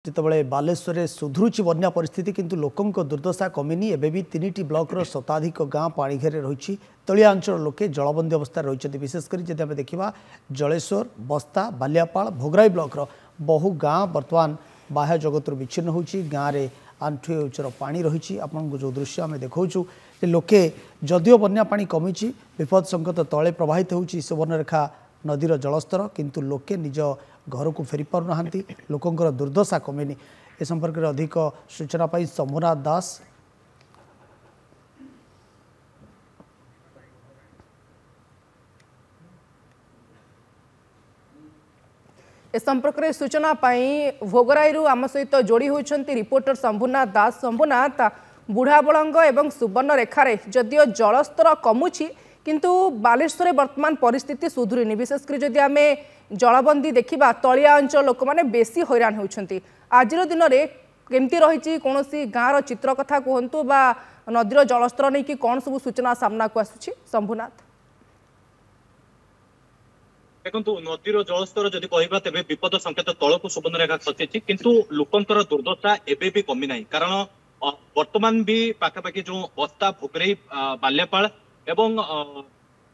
जितेबाला बालेश्वर में सुधुरुची बन्या परिस्थिति किंतु लोकों दुर्दशा कमिनी एवं भी 3टी ब्लॉक शताधिक गाँ पानी घेरे रही तलिया अंचल लोके जलबंदी अवस्था रही विशेषकर जब आम देखा जलेश्वर बस्ता बालियापाल भोगराई ब्लॉक बहु गाँ बर्तमान बाह्य जगत विच्छिन्न हो गाँव में आंठुए उच्चर पानी रही आपन जो दृश्य आम देखा लोके जदिओ बन्या पानी कमी विपद संकट तले प्रवाहित होती सुवर्णरेखा नदीर जलस्तर किंतु लोके निज घर को फेरी पार ना लोकंर दुर्दशा कमेनी ए संपर्क में अधिक सूचना पाई शंभुनाथ दास। ए संपर्क में सूचना पाई भोगराई आम सहित जोड़ी होती रिपोर्टर शंभुनाथ दास। शंभुनाथ, बुढ़ाबलंग एवं सुवर्णरेखार जदिओ जलस्तर कमुची किंतु बालेश्वर वर्तमान परिस्थिति सुधुरीनी विशेषकर जदि आम जलबंदी देखा तलिया अंचल लोक मैंने बेसी हैरान होती आज दिन में केमती रही कौन गाँव चित्र कथा कहतु बा नदीर जलस्तर नहीं कि कौन सब सूचना सामना को आसुची शंभुनाथ? देखो नदीर जलस्तर जदि कहबा तेबे विपद संकेत तलक सुवर्णरेखा खसी किंतु लोकंर दुर्दशा एबे भी कमी ना कारण वर्तमान भी पाखापाखि जो बस्ता भोगराई बाल्यापाल एवं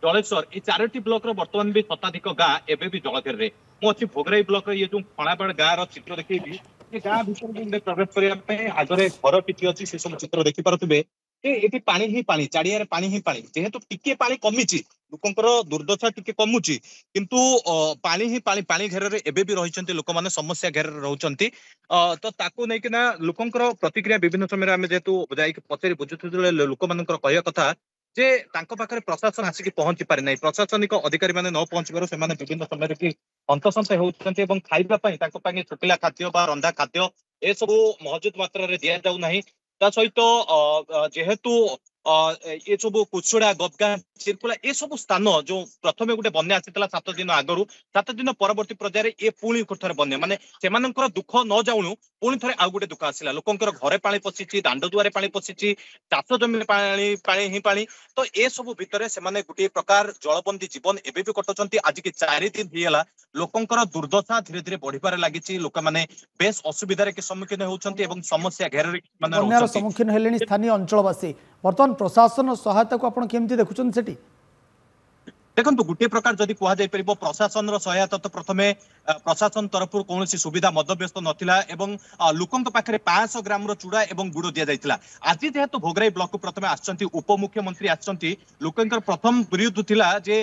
जलेश्वर ये 4टी ब्लॉक वर्तमान भी शताधिक गाँ एवं भी जलघेर में मुझे भोगराई ब्लॉक ये जो फणाबाड़ गाँव चित्र देखी गाँ भर प्रवेश करने आगे घर किसी अच्छी से सब चित्र देखिपे ये पानी ही पानी चारिया पानी ही पानी जेहेतु टिके पानी कमी लोकंर दुर्दशा टिके कमुची किंतु पानी ही पानी पानी घेर एबे भी रही लोक मैंने समस्या घेर रोचंती तो ताकू नहीं कि लोकंर प्रतिक्रिया विभिन्न समय आम जेहेतु जाइक पचारि बुझुले लोक मान कहया कथा जे तांको पाखरे प्रशासन आसिक पहुंची पारि नाही प्रशासनिक अधिकारी माने न पहुंचबार से विभिन्न समय कि हंतसंत होती और खाइबा शुखिला खाद्य बा रंधा खाद्य ए सब महजूद मात्रा रे दिया जाऊ नाही ता सहित जेहेतु ये सब कुचुड़ा गबगाँ चिरकुला ये सब स्थान जो प्रथम गोटे बन्या आसाला 7 दिन आगु 7 दिन परवर्ती पर्यायर ये पुणी थे बन्या माने से दुख न जाऊनु पुणी थे आउ गोटे दुख आसला लोकंर घरे पानी पशिची दांड दुआरे पानी पशिची चाष जमी पानी ही पानी तो ये सब भितर से गोटे प्रकार जलबंदी जीवन एवं भी कटुंट आज की 4 दिन होगा लोकंर दुर्दशा धीरे धीरे बढ़िबार लगी लोक मैंने बेस असुविधार के सम्मुखीन होती समस्या घेर सम्मुखीन हेले स्थानीय अंचलवासी बर्तमान प्रशासन सहायता को आपण केमती देखुछन सेठी? देखो गोटे प्रकार जदि कह प्रशासन सहायता तो प्रथम प्रशासन तरफ कौन सुविधा मदव्यस्त नाला लोकों पाखे 500 ग्राम चूड़ा और गुड़ दि जाता आज जेहेतु भोगराई ब्लॉक को प्रथम आसछंती उपमुख्यमंत्री आसछंती लोकों प्रथम विरोध थिला जे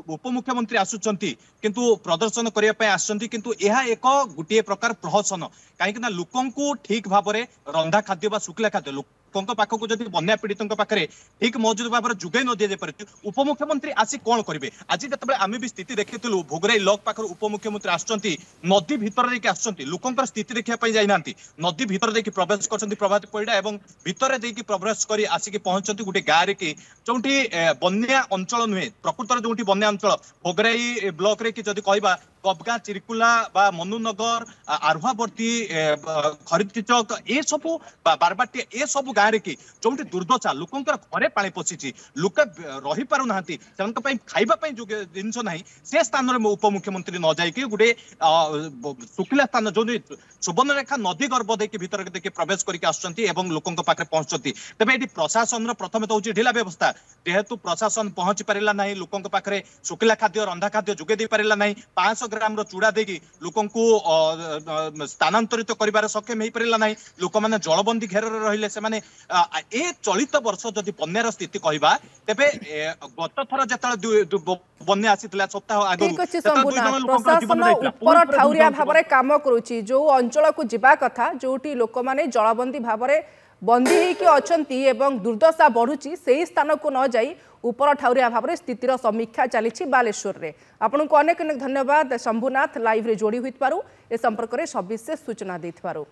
उपमुख्यमंत्री आसुचंती किंतु प्रदर्शन करने आसछंती किंतु यह एक गोटे प्रकार प्रहसन कहीं लोकों को ठीक भाव में रंधा खाद्य बा शुखिला खाद्य लोकों पाखक जब बन्या पीड़ितों पाखे ठीक मौजूद भाव में जुगाई न दि जाए उपमुख्यमंत्री आसी कौन करेंगे आज जो आम भी स्थिति देखी भोगराई लॉक पाखर उपमुख्यमंत्री आसुचंती नदी भितर देखिए आसुचंती लोकंर स्थिति देखा जाइना नदी भितर देखिए प्रवेश कर प्रभात पड़ा और भितर देखिए प्रवेश कर आसिक पहुंचती गोटे गाँव कि जो बन्या अंचल नुहे प्रकृत जो बन्या अंचल भोगराई ब्लॉक रे कि जदि कहबा गबगाँ चिरकुला बा मनुनगर आरुहावर्ती खरीद चौक ये सब बारबाटिया ये सब गाँव में कि जो दुर्दशा लोकंर घरे पानी पशिची लोक रही पार ना खाइबापी जो जिनस ना से स्थान में उपमुख्यमंत्री न जाइए गोटे शुखिला स्थान जो सुवर्णरेखा नदी गर्भ देखिए भितर देखिए प्रवेश करके आसुँच लोकों पाखे पहुंचती तेज ये प्रशासन प्रथम तो हूँ ढिला व्यवस्था जेहेतु प्रशासन पहुंची पारा ना लोकों पाखे शुखिला खाद्य रंधा खाद्य जोगे दे पारा ना 500 ग्राम चूड़ा देकी लोकों को स्थानांतरित कर सक्षम हो पारा ना लोक मैंने जलबंदी घेर रहिले से माने ए चलित वर्ष जदि बन्यार स्थिति कहबा तेबे गत थर जतले बन्या आसीतला सप्ताह आगु प्रशासन ऊपर ठाउरिया भाव में काम करूची जो अंचल को जीवा कथा जोटी लोक माने जलबंदी भाव में बंदी होइकी अछंती एवं दुर्दशा बढ़ुची से स्थान को न जाई ऊपर ठाउरिया भाव में स्थितिर समीक्षा चली बालेश्वर रे। आपको अनेक अनेक धन्यवाद शंभुनाथ लाइव रे जोड़ी हुई ए संपर्क में सविशेष सूचना देथिबारु।